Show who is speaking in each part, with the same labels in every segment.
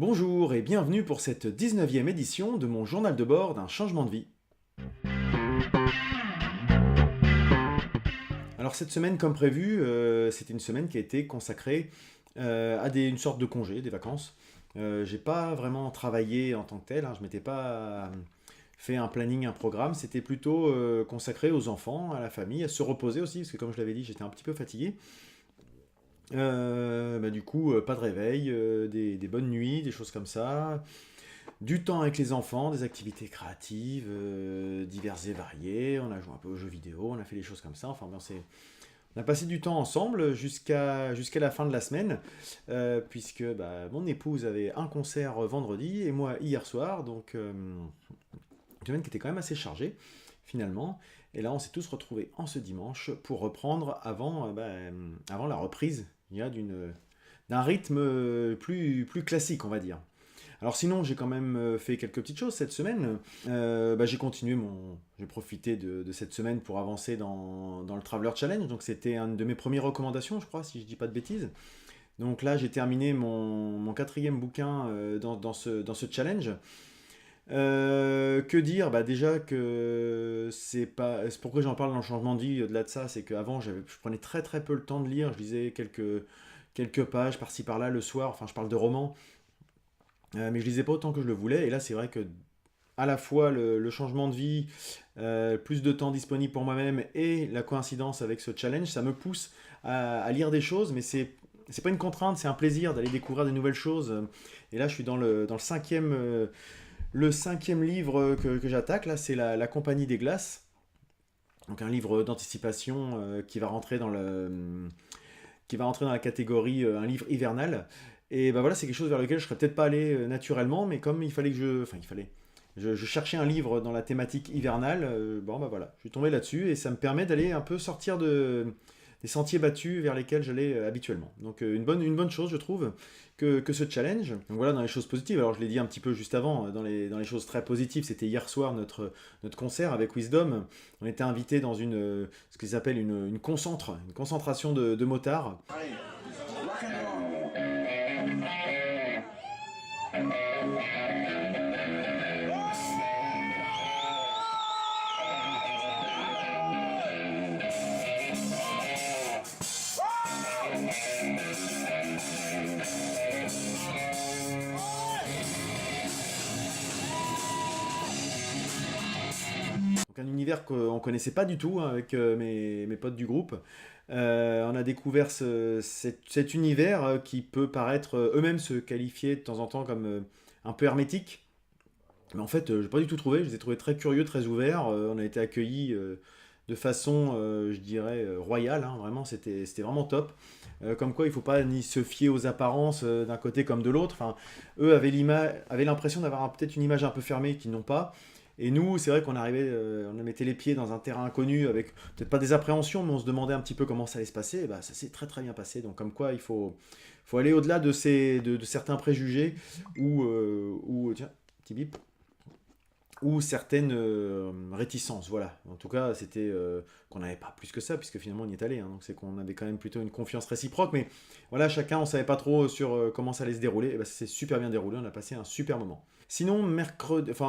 Speaker 1: Bonjour et bienvenue pour cette 19e édition de mon journal de bord d'un changement de vie. Alors cette semaine, comme prévu, c'était une semaine qui a été consacrée à une sorte de congé, des vacances. J'ai pas vraiment travaillé en tant que tel, hein, je m'étais pas fait un planning, un programme, c'était plutôt consacré aux enfants, à la famille, à se reposer aussi, parce que comme je l'avais dit, j'étais un petit peu fatigué. Du coup, pas de réveil, des bonnes nuits, des choses comme ça. Du temps avec les enfants, des activités créatives diverses et variées. On a joué un peu aux jeux vidéo, on a fait des choses comme ça. Enfin, bon, on a passé du temps ensemble jusqu'à la fin de la semaine, puisque mon épouse avait un concert vendredi et moi hier soir. Donc, une semaine qui était quand même assez chargée, finalement. Et là, on s'est tous retrouvés en ce dimanche pour reprendre avant la reprise d'un rythme plus classique, on va dire. Alors sinon, j'ai quand même fait quelques petites choses cette semaine. J'ai profité de cette semaine pour avancer dans le Traveler Challenge. Donc c'était une de mes premières recommandations, je crois, si je dis pas de bêtises. Donc là, j'ai terminé mon quatrième bouquin dans ce challenge. Que dire? Déjà que c'est pourquoi j'en parle dans le changement de vie. Au-delà de ça, c'est qu'avant, je prenais très très peu le temps de lire. Je lisais quelques pages par-ci par-là le soir. Enfin, je parle de romans. Mais je lisais pas autant que je le voulais. Et là, c'est vrai que à la fois le changement de vie, plus de temps disponible pour moi-même et la coïncidence avec ce challenge, ça me pousse à lire des choses, mais c'est pas une contrainte, c'est un plaisir d'aller découvrir des nouvelles choses. Et là, je suis dans le cinquième livre que j'attaque. Là, c'est la Compagnie des Glaces. Donc un livre d'anticipation qui va rentrer dans la catégorie un livre hivernal. Et voilà, c'est quelque chose vers lequel je serais peut-être pas allé naturellement, mais comme il fallait que je cherchais un livre dans la thématique hivernale, voilà, je suis tombé là-dessus et ça me permet d'aller un peu sortir des sentiers battus vers lesquels j'allais habituellement. Donc une bonne chose, je trouve, que ce challenge. Donc voilà, dans les choses positives, alors je l'ai dit un petit peu juste avant, dans les choses très positives, c'était hier soir notre concert avec Wisdom. On était invité dans ce qu'ils appellent une concentration de motards. Donc un univers qu'on ne connaissait pas du tout, hein, avec mes potes du groupe. On a découvert cet univers qui peut paraître eux-mêmes se qualifier de temps en temps comme un peu hermétique. Mais en fait, je n'ai pas du tout trouvé. Je les ai trouvés très curieux, très ouverts. On a été accueillis de façon, je dirais, royale, hein. Vraiment, c'était vraiment top. Comme quoi, il ne faut pas ni se fier aux apparences d'un côté comme de l'autre. Enfin, eux avaient l'impression d'avoir peut-être une image un peu fermée qu'ils n'ont pas. Et nous, c'est vrai qu'on arrivait, on mettait les pieds dans un terrain inconnu avec peut-être pas des appréhensions, mais on se demandait un petit peu comment ça allait se passer. Et ça s'est très très bien passé. Donc comme quoi, il faut aller au-delà de certains préjugés ou tiens, petit bip, ou certaines réticences. Voilà. En tout cas, c'était qu'on n'avait pas plus que ça, puisque finalement on y est allé, hein. Donc c'est qu'on avait quand même plutôt une confiance réciproque. Mais voilà, chacun, on savait pas trop sur comment ça allait se dérouler. Et ça s'est super bien déroulé. On a passé un super moment. Sinon,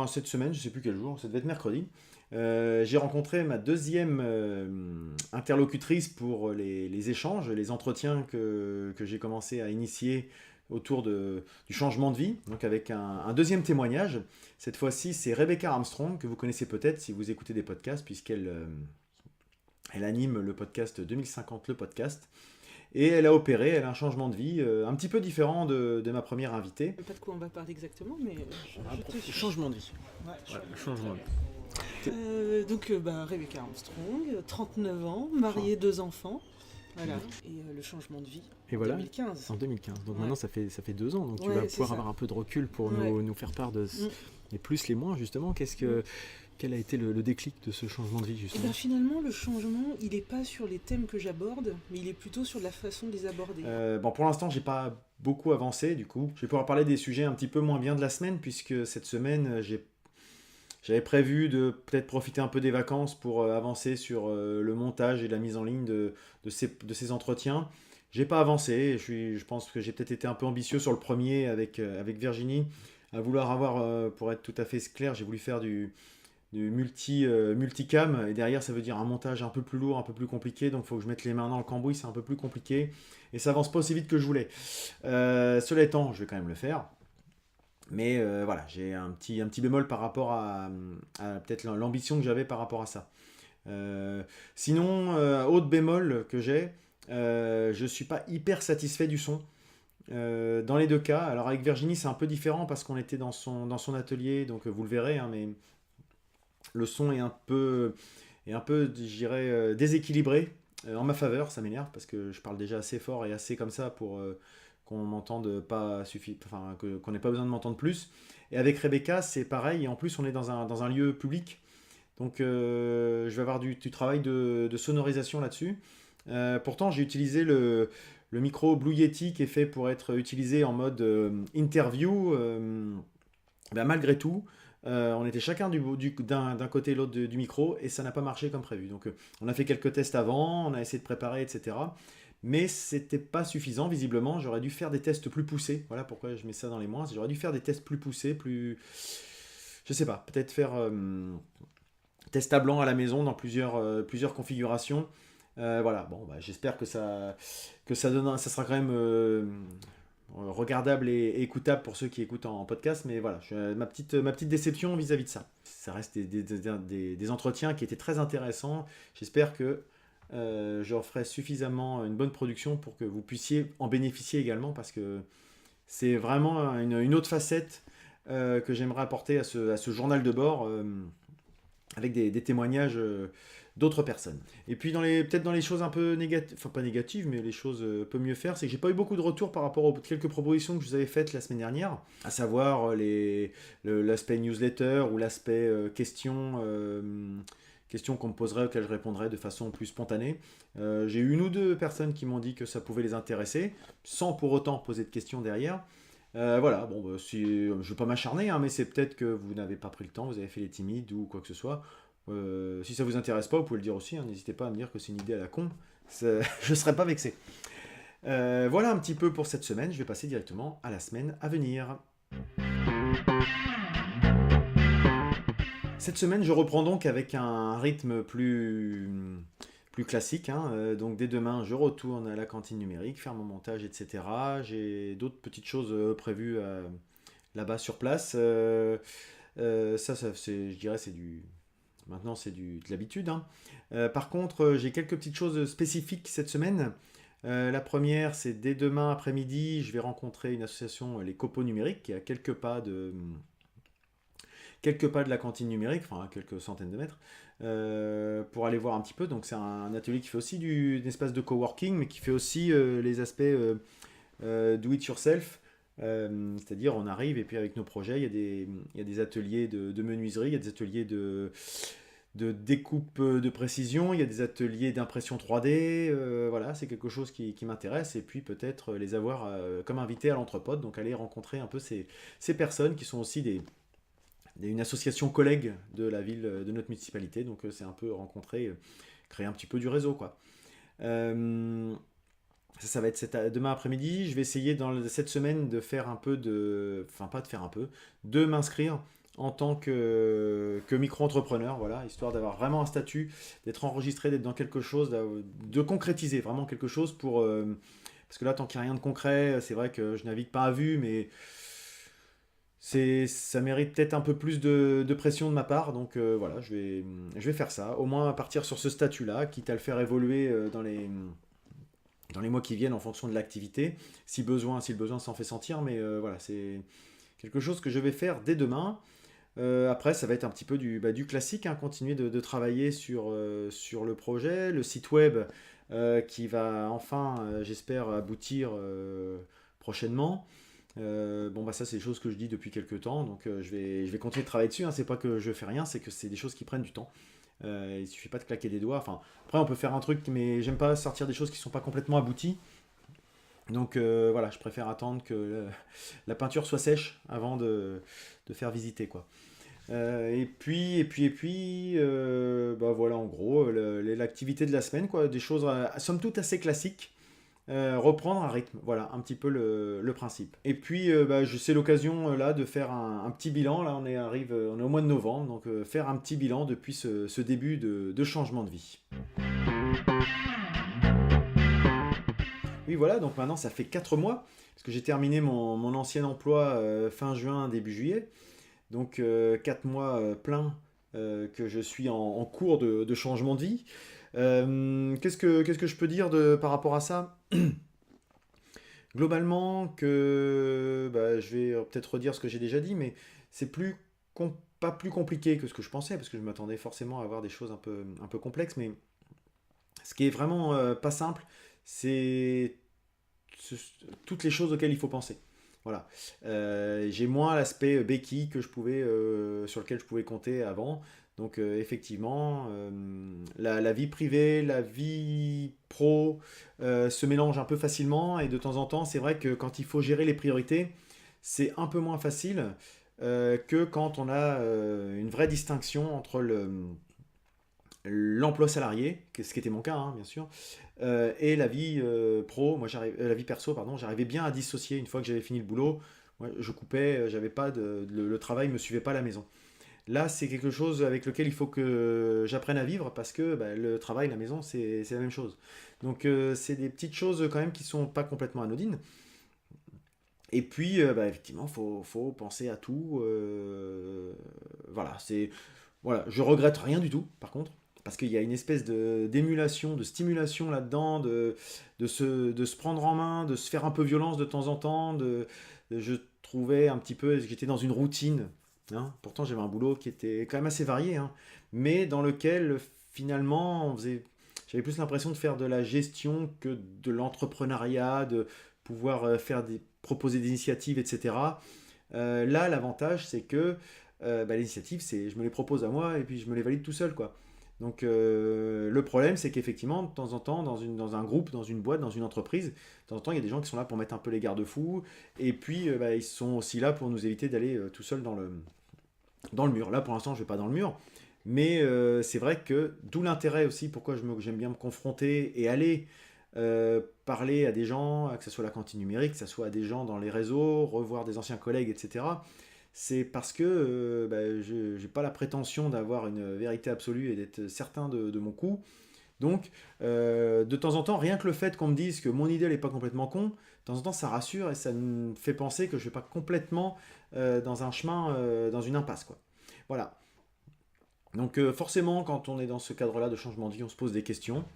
Speaker 1: cette semaine, je sais plus quel jour, ça devait être mercredi. J'ai rencontré ma deuxième interlocutrice pour les échanges, les entretiens que j'ai commencé à initier autour du changement de vie, donc avec un deuxième témoignage. Cette fois-ci, c'est Rebecca Armstrong, que vous connaissez peut-être si vous écoutez des podcasts, puisqu'elle anime le podcast 2050, le podcast. Et elle a opéré, elle a un changement de vie un petit peu différent de ma première invitée.
Speaker 2: Je ne sais pas de quoi on va parler exactement, mais je te suis.
Speaker 1: Changement de vie.
Speaker 2: Ouais,
Speaker 1: Changement de vie.
Speaker 2: Rebecca Armstrong, 39 ans, mariée, 2 enfants. Voilà. Et le changement de vie
Speaker 1: Et
Speaker 2: en
Speaker 1: voilà,
Speaker 2: 2015.
Speaker 1: en 2015. Donc
Speaker 2: Ouais.
Speaker 1: maintenant, ça fait 2 ans. Donc tu
Speaker 2: Ouais,
Speaker 1: vas
Speaker 2: c'est
Speaker 1: pouvoir
Speaker 2: ça.
Speaker 1: avoir un peu de recul pour
Speaker 2: Ouais.
Speaker 1: nous faire part de les plus, les moins, justement. Quel a été le déclic de ce changement de vie,
Speaker 2: Et
Speaker 1: justement?
Speaker 2: finalement, le changement, il n'est pas sur les thèmes que j'aborde, mais il est plutôt sur la façon de les aborder.
Speaker 1: Pour l'instant, j'ai pas beaucoup avancé, du coup. Je vais pouvoir parler des sujets un petit peu moins bien de la semaine, puisque cette semaine, j'avais prévu de peut-être profiter un peu des vacances pour avancer sur le montage et la mise en ligne de ces entretiens. j'ai pas avancé. Je pense que j'ai peut-être été un peu ambitieux sur le premier avec Virginie, à vouloir avoir, pour être tout à fait clair, j'ai voulu faire du multicam, et derrière ça veut dire un montage un peu plus lourd, un peu plus compliqué, donc il faut que je mette les mains dans le cambouis, c'est un peu plus compliqué, et ça avance pas aussi vite que je voulais. Cela étant, je vais quand même le faire. Mais voilà, j'ai un petit bémol par rapport à peut-être l'ambition que j'avais par rapport à ça. Euh, Sinon, autre bémol que j'ai, je suis pas hyper satisfait du son. Dans les deux cas, alors avec Virginie c'est un peu différent parce qu'on était dans son atelier, donc vous le verrez, hein, mais le son est un peu, je dirais, déséquilibré en ma faveur. Ça m'énerve parce que je parle déjà assez fort et assez comme ça pour qu'on m'entende pas enfin qu'on n'ait pas besoin de m'entendre plus. Et avec Rebecca, c'est pareil. Et en plus, on est dans un lieu public, donc je vais avoir du travail de sonorisation là-dessus. Pourtant, j'ai utilisé le micro Blue Yeti qui est fait pour être utilisé en mode interview. Ben, malgré tout, on était chacun d'un côté et l'autre du micro et ça n'a pas marché comme prévu. Donc on a fait quelques tests avant, on a essayé de préparer, etc. Mais c'était pas suffisant visiblement. J'aurais dû faire des tests plus poussés. Voilà pourquoi je mets ça dans les moins. J'aurais dû faire des tests plus poussés, plus. Je sais pas, peut-être faire test à blanc à la maison dans plusieurs configurations. Voilà, bon, bah, j'espère que ça sera quand même regardable et écoutable pour ceux qui écoutent en podcast, mais voilà, ma petite déception vis-à-vis de ça. Ça reste des entretiens qui étaient très intéressants. J'espère que je ferai suffisamment une bonne production pour que vous puissiez en bénéficier également, parce que c'est vraiment une autre facette que j'aimerais apporter à ce journal de bord, avec des témoignages d'autres personnes. Et puis peut-être dans les choses un peu négatives, enfin pas négatives, mais les choses peut mieux faire, c'est que j'ai pas eu beaucoup de retours par rapport aux quelques propositions que je vous avais faites la semaine dernière, à savoir l'aspect newsletter ou l'aspect questions qu'on me poserait, auxquelles je répondrais de façon plus spontanée. J'ai eu une ou deux personnes qui m'ont dit que ça pouvait les intéresser, sans pour autant poser de questions derrière. Voilà, bon, bah, je ne vais pas m'acharner, hein, mais c'est peut-être que vous n'avez pas pris le temps, vous avez fait les timides ou quoi que ce soit. Si ça vous intéresse pas, vous pouvez le dire aussi, hein, n'hésitez pas à me dire que c'est une idée à la con, je ne serai pas vexé. Voilà un petit peu pour cette semaine, je vais passer directement à la semaine à venir. Cette semaine, je reprends donc avec un rythme plus classique, hein. Donc dès demain, je retourne à la cantine numérique, faire mon montage, etc. J'ai d'autres petites choses prévues là-bas sur place. Ça, je dirais, c'est du. Maintenant, c'est de l'habitude, hein. Par contre, j'ai quelques petites choses spécifiques cette semaine. La première, c'est dès demain après-midi, je vais rencontrer une association, les Copeaux Numériques, qui est à quelques pas de la cantine numérique, enfin à quelques centaines de mètres, pour aller voir un petit peu. Donc c'est un atelier qui fait aussi un espace de coworking, mais qui fait aussi les aspects do it yourself. C'est-à-dire on arrive et puis avec nos projets, il y a des ateliers de menuiserie, il y a des ateliers de découpe de précision, il y a des ateliers d'impression 3D, voilà, c'est quelque chose qui m'intéresse, et puis peut-être les avoir comme invités à l'entrepôt, donc aller rencontrer un peu ces personnes qui sont aussi une association collègue de la ville, de notre municipalité, donc c'est un peu rencontrer, créer un petit peu du réseau, quoi. Euh, ça va être demain après-midi. Je vais essayer dans cette semaine de faire un peu enfin pas de faire un peu, de m'inscrire en tant que micro-entrepreneur, voilà, histoire d'avoir vraiment un statut, d'être enregistré, d'être dans quelque chose, de concrétiser vraiment quelque chose parce que là, tant qu'il n'y a rien de concret, c'est vrai que je navigue pas à vue, mais ça mérite peut-être un peu plus de pression de ma part, donc voilà, je vais faire ça, au moins partir sur ce statut-là, quitte à le faire évoluer dans les mois qui viennent en fonction de l'activité, si le besoin s'en fait sentir, mais voilà, c'est quelque chose que je vais faire dès demain. Après, ça va être un petit peu du classique, hein, continuer de travailler sur le projet, le site web qui va enfin, j'espère, aboutir prochainement. Bon, bah ça, c'est des choses que je dis depuis quelques temps, donc je vais continuer de travailler dessus, hein. C'est pas que je fais rien, c'est que c'est des choses qui prennent du temps. Il suffit pas de claquer des doigts. Enfin, après, on peut faire un truc, mais j'aime pas sortir des choses qui sont pas complètement abouties. Donc voilà, je préfère attendre que la peinture soit sèche avant de faire visiter, quoi. Et puis, bah voilà, en gros, l'activité de la semaine, quoi, des choses somme toute assez classiques. reprendre un rythme. Voilà, un petit peu le principe. Et puis, c'est l'occasion là de faire un petit bilan. Là, on est au mois de novembre, donc faire un petit bilan depuis ce début de changement de vie. Oui, voilà, donc maintenant ça fait 4 mois, parce que j'ai terminé mon ancien emploi fin juin, début juillet. Donc 4 mois pleins que je suis en cours de changement de vie. Qu'est-ce que je peux dire par rapport à ça? Globalement, je vais peut-être redire ce que j'ai déjà dit, mais c'est pas plus compliqué que ce que je pensais, parce que je m'attendais forcément à avoir des choses un peu complexes, mais ce qui est vraiment pas simple, c'est ce- toutes les choses auxquelles il faut penser. Voilà. J'ai moins l'aspect béquille sur lequel je pouvais compter avant. Donc effectivement, la vie privée, la vie pro se mélangent un peu facilement et de temps en temps, c'est vrai que quand il faut gérer les priorités, c'est un peu moins facile que quand on a une vraie distinction entre l'emploi salarié, ce qui était mon cas, hein, bien sûr, et la vie la vie perso, pardon, j'arrivais bien à dissocier une fois que j'avais fini le boulot. Moi, je coupais, j'avais pas le travail me suivait pas à la maison. Là, c'est quelque chose avec lequel il faut que j'apprenne à vivre parce que le travail, la maison, c'est la même chose. Donc, c'est des petites choses quand même qui sont pas complètement anodines. Et puis, effectivement, faut penser à tout. Voilà, voilà, je regrette rien du tout, par contre, parce qu'il y a une espèce d'émulation, de stimulation là-dedans, de se prendre en main, de se faire un peu violence de temps en temps. Je trouvais un petit peu, j'étais dans une routine, hein. Pourtant, j'avais un boulot qui était quand même assez varié, hein, mais dans lequel finalement, j'avais plus l'impression de faire de la gestion que de l'entrepreneuriat, de pouvoir proposer des initiatives, etc. Là, l'avantage, c'est que les initiatives, je me les propose à moi et puis je me les valide tout seul, quoi. Donc le problème, c'est qu'effectivement, de temps en temps, dans un groupe, dans une boîte, dans une entreprise, de temps en temps, il y a des gens qui sont là pour mettre un peu les garde-fous, et puis ils sont aussi là pour nous éviter d'aller tout seul dans le mur. Là, pour l'instant, je ne vais pas dans le mur, mais c'est vrai que d'où l'intérêt aussi, pourquoi j'aime bien me confronter et aller parler à des gens, que ce soit à la cantine numérique, que ce soit à des gens dans les réseaux, revoir des anciens collègues, etc. C'est parce que je n'ai pas la prétention d'avoir une vérité absolue et d'être certain de mon coup. Donc, de temps en temps, rien que le fait qu'on me dise que mon idée n'est pas complètement con, de temps en temps, ça rassure et ça me fait penser que je ne vais pas complètement dans un chemin, dans une impasse, quoi. Voilà. Donc, forcément, quand on est dans ce cadre-là de changement de vie, on se pose des questions.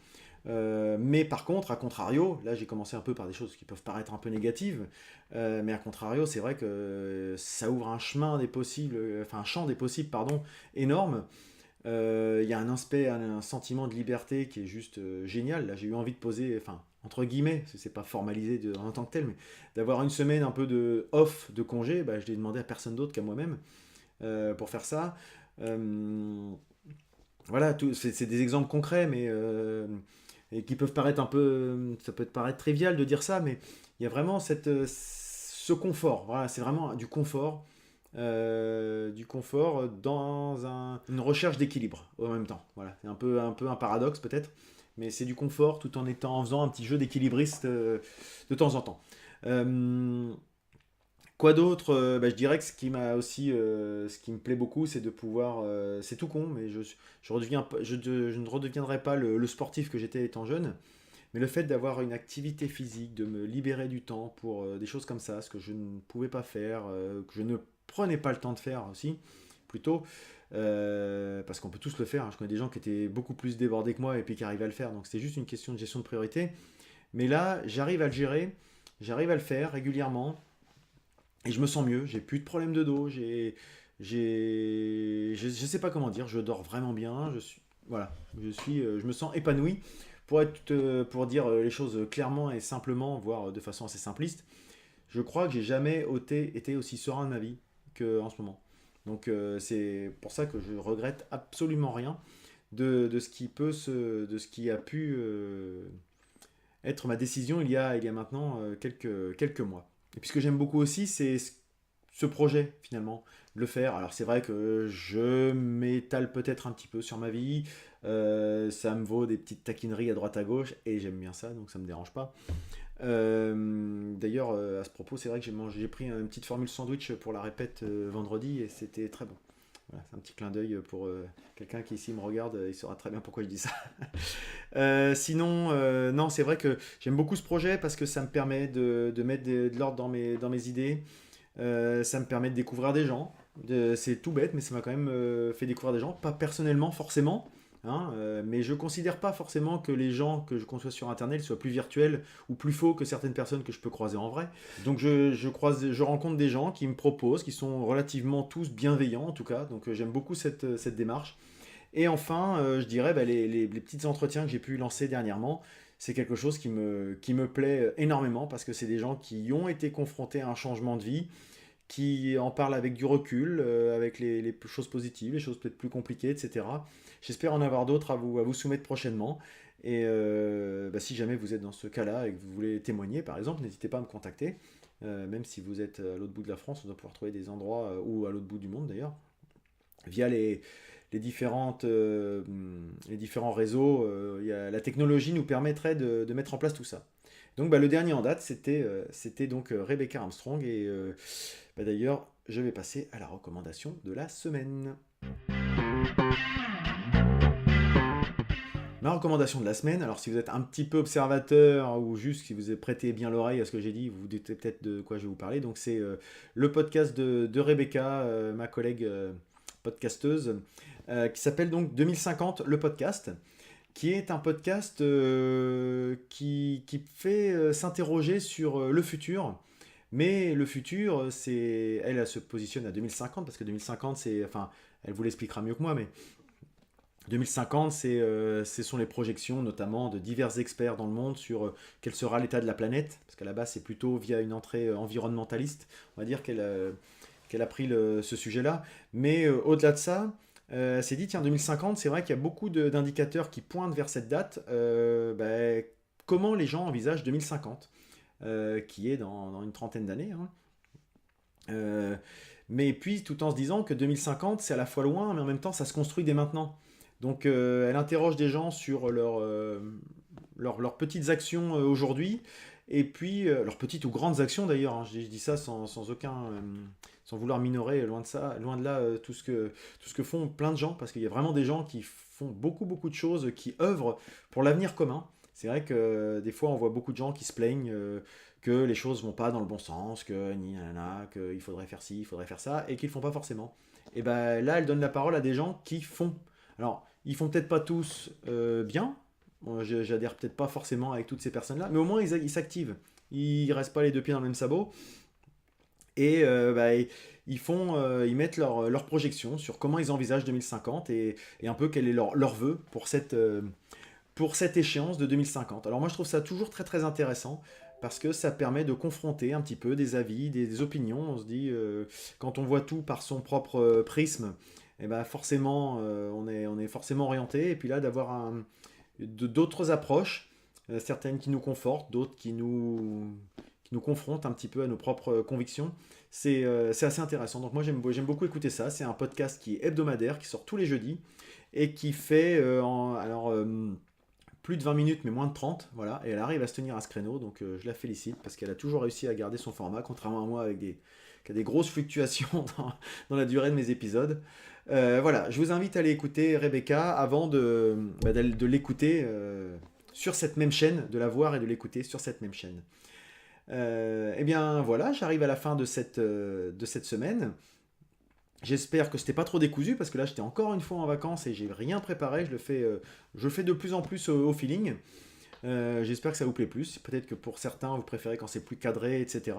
Speaker 1: Mais par contre, à contrario, là j'ai commencé un peu par des choses qui peuvent paraître un peu négatives, mais à contrario, c'est vrai que ça ouvre un chemin des possibles, enfin un champ des possibles, pardon, énorme. Il y a un aspect, un sentiment de liberté qui est juste génial. Là, j'ai eu envie de poser, enfin entre guillemets, parce que c'est pas formalisé en tant que tel, mais d'avoir une semaine un peu de off, de congé. Je l'ai demandé à personne d'autre qu'à moi-même pour faire ça. Euh, voilà, c'est des exemples concrets, mais et qui peuvent paraître un peu, ça peut te paraître trivial de dire ça, mais il y a vraiment ce confort. Voilà, c'est vraiment du confort dans une recherche d'équilibre en même temps. Voilà, c'est un peu un paradoxe peut-être, mais c'est du confort tout en faisant un petit jeu d'équilibriste de temps en temps. Euh, Quoi d'autre? Je dirais que ce qui me plaît beaucoup, c'est de pouvoir, c'est tout con, mais je ne redeviendrai pas le sportif que j'étais étant jeune, mais le fait d'avoir une activité physique, de me libérer du temps pour des choses comme ça, ce que je ne pouvais pas faire, que je ne prenais pas le temps de faire aussi, plutôt, parce qu'on peut tous le faire, hein. Je connais des gens qui étaient beaucoup plus débordés que moi et puis qui arrivaient à le faire, donc c'est juste une question de gestion de priorité. Mais là, j'arrive à le gérer, j'arrive à le faire régulièrement. Et je me sens mieux, j'ai plus de problèmes de dos, je sais pas comment dire, je dors vraiment bien, voilà, je me sens épanoui. Pour dire les choses clairement et simplement, voire de façon assez simpliste, je crois que j'ai jamais été aussi serein de ma vie qu'en ce moment. Donc c'est pour ça que je regrette absolument rien de de ce qui a pu être ma décision il y a maintenant quelques mois. Et puis ce que j'aime beaucoup aussi, c'est ce projet finalement, de le faire. Alors c'est vrai que je m'étale peut-être un petit peu sur ma vie, ça me vaut des petites taquineries à droite à gauche, et j'aime bien ça, donc ça me dérange pas. D'ailleurs, à ce propos, c'est vrai que j'ai pris une petite formule sandwich pour la répète vendredi et c'était très bon. Voilà, c'est un petit clin d'œil pour quelqu'un qui ici me regarde, il saura très bien pourquoi je dis ça. Sinon, non, c'est vrai que j'aime beaucoup ce projet parce que ça me permet de mettre de l'ordre dans mes idées. Ça me permet de découvrir des gens. C'est tout bête, mais ça m'a quand même fait découvrir des gens. Pas personnellement, forcément, hein, mais je considère pas forcément que les gens que je conçois sur Internet soient plus virtuels ou plus faux que certaines personnes que je peux croiser en vrai. Donc je rencontre des gens qui me proposent, qui sont relativement tous bienveillants en tout cas. Donc j'aime beaucoup cette démarche. Et enfin, je dirais les petits entretiens que j'ai pu lancer dernièrement, c'est quelque chose qui me plaît énormément parce que c'est des gens qui ont été confrontés à un changement de vie, qui en parlent avec du recul, avec les choses positives, les choses peut-être plus compliquées, etc. J'espère en avoir d'autres à vous soumettre prochainement. Et si jamais vous êtes dans ce cas-là et que vous voulez témoigner, par exemple, n'hésitez pas à me contacter. Même si vous êtes à l'autre bout de la France, on doit pouvoir trouver des endroits, ou à l'autre bout du monde d'ailleurs, via les différents réseaux. La technologie nous permettrait de mettre en place tout ça. Donc le dernier en date, c'était donc Rebecca Armstrong. Et d'ailleurs, je vais passer à la recommandation de la semaine. Ma recommandation de la semaine, alors si vous êtes un petit peu observateur ou juste si vous prêtez bien l'oreille à ce que j'ai dit, vous vous doutez peut-être de quoi je vais vous parler. Donc c'est le podcast de Rebecca, ma collègue podcasteuse, qui s'appelle donc 2050, le podcast, qui est un podcast qui fait s'interroger sur le futur. Mais le futur, elle se positionne à 2050, parce que 2050, enfin, elle vous l'expliquera mieux que moi, mais 2050, ce sont les projections notamment de divers experts dans le monde sur quel sera l'état de la planète, parce qu'à la base c'est plutôt via une entrée environnementaliste, on va dire qu'elle a pris ce sujet-là. Mais au-delà de ça, c'est dit, tiens, 2050, c'est vrai qu'il y a beaucoup d'indicateurs qui pointent vers cette date. Comment les gens envisagent 2050, qui est dans une trentaine d'années, hein. Mais puis tout en se disant que 2050 c'est à la fois loin, mais en même temps ça se construit dès maintenant. Donc elle interroge des gens sur leurs petites actions aujourd'hui, et puis leurs petites ou grandes actions d'ailleurs, hein. Je dis ça sans vouloir minorer, loin de là, tout ce que font plein de gens, parce qu'il y a vraiment des gens qui font beaucoup de choses, qui œuvrent pour l'avenir commun. C'est vrai que des fois on voit beaucoup de gens qui se plaignent que les choses vont pas dans le bon sens, que qu'il faudrait faire ci, il faudrait faire ça, et qu'ils font pas forcément. Et ben là, elle donne la parole à des gens qui font. Alors, ils font peut-être pas tous bien. Moi, j'adhère peut-être pas forcément avec toutes ces personnes-là, mais au moins ils s'activent. Ils restent pas les deux pieds dans le même sabot. Et ils mettent leur projection sur comment ils envisagent 2050, et un peu quel est leur vœu pour cette échéance de 2050. Alors moi je trouve ça toujours très intéressant parce que ça permet de confronter un petit peu des avis, des opinions. On se dit, quand on voit tout par son propre prisme, et ben forcément on est forcément orienté. Et puis là d'avoir d'autres approches, certaines qui nous confortent, d'autres qui nous confrontent un petit peu à nos propres convictions, c'est assez intéressant. Donc moi j'aime beaucoup écouter ça. C'est un podcast qui est hebdomadaire, qui sort tous les jeudis et qui fait plus de 20 minutes, mais moins de 30, voilà, et elle arrive à se tenir à ce créneau, donc je la félicite, parce qu'elle a toujours réussi à garder son format, contrairement à moi, qui a des grosses fluctuations dans la durée de mes épisodes. Voilà, je vous invite à aller écouter Rebecca avant de l'écouter sur cette même chaîne, de la voir et de l'écouter sur cette même chaîne. Eh bien voilà, j'arrive à la fin de cette semaine. J'espère que c'était pas trop décousu, parce que là j'étais encore une fois en vacances et j'ai rien préparé. Je le fais de plus en plus au feeling. J'espère que ça vous plaît plus. Peut-être que pour certains vous préférez quand c'est plus cadré, etc.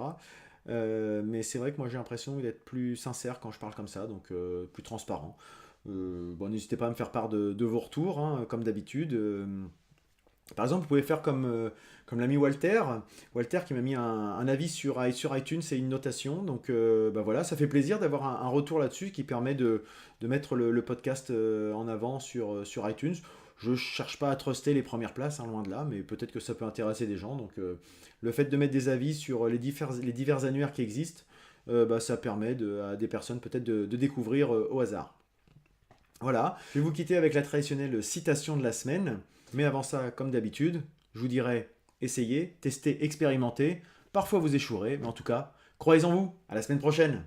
Speaker 1: Mais c'est vrai que moi j'ai l'impression d'être plus sincère quand je parle comme ça, donc plus transparent. N'hésitez pas à me faire part de vos retours, hein, comme d'habitude. Par exemple, vous pouvez faire comme l'ami Walter. Walter qui m'a mis un avis sur iTunes et une notation. Donc voilà, ça fait plaisir d'avoir un retour là-dessus qui permet de mettre le podcast en avant sur iTunes. Je ne cherche pas à truster les premières places, hein, loin de là, mais peut-être que ça peut intéresser des gens. Donc le fait de mettre des avis sur les divers annuaires qui existent, ça permet à des personnes peut-être de découvrir au hasard. Voilà, je vais vous quitter avec la traditionnelle citation de la semaine. Mais avant ça, comme d'habitude, je vous dirai essayez, testez, expérimentez. Parfois vous échouerez, mais en tout cas, croyez en vous. À la semaine prochaine.